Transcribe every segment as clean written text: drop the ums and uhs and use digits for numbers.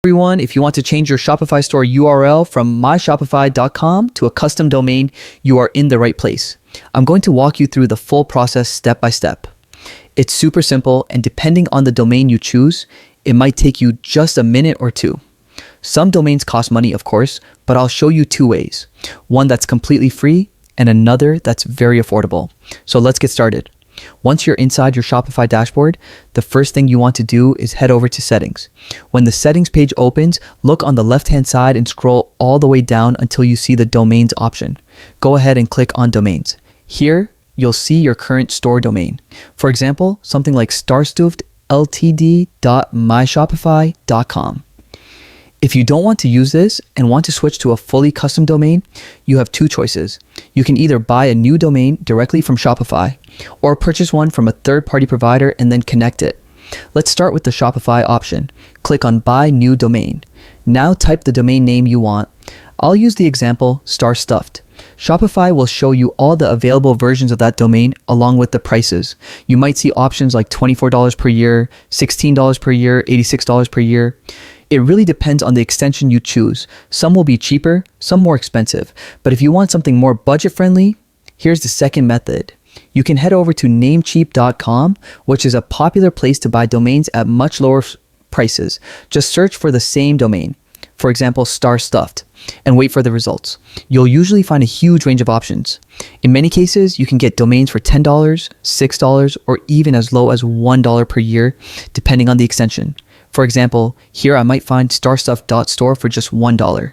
Everyone, if you want to change your Shopify store URL from myshopify.com to a custom domain, you are in the right place. I'm going to walk you through the full process step by step. It's super simple, and depending on the domain you choose, it might take you just a minute or two. Some domains cost money, of course, but I'll show you two ways. One that's completely free and another that's very affordable. So let's get started. Once you're inside your Shopify dashboard, the first thing you want to do is head over to settings. When the settings page opens, look on the left-hand side and scroll all the way down until you see the domains option. Go ahead and click on domains. Here, you'll see your current store domain. For example, something like starstuffedltd.myshopify.com. If you don't want to use this and want to switch to a fully custom domain, you have two choices. You can either buy a new domain directly from Shopify or purchase one from a third-party provider and then connect it. Let's start with the Shopify option. Click on Buy New Domain. Now type the domain name you want. I'll use the example Starstuffed. Shopify will show you all the available versions of that domain along with the prices. You might see options like $24 per year, $16 per year, $86 per year. It really depends on the extension you choose. Some will be cheaper, some more expensive. But if you want something more budget-friendly, here's the second method. You can head over to namecheap.com, which is a popular place to buy domains at much lower prices. Just search for the same domain, for example, Starstuffed, and wait for the results. You'll usually find a huge range of options. In many cases, you can get domains for $10, $6, or even as low as $1 per year, depending on the extension. For example, here I might find starstuff.store for just $1.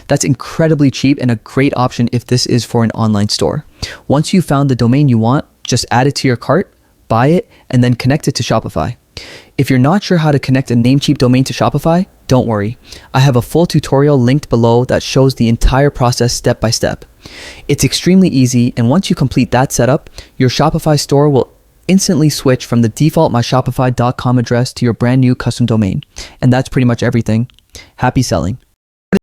That's incredibly cheap and a great option if this is for an online store. Once you've found the domain you want, just add it to your cart, buy it, and then connect it to Shopify. If you're not sure how to connect a Namecheap domain to Shopify, don't worry. I have a full tutorial linked below that shows the entire process step by step. It's extremely easy, and once you complete that setup, your Shopify store will instantly switch from the default myshopify.com address to your brand new custom domain. And that's pretty much everything. Happy selling.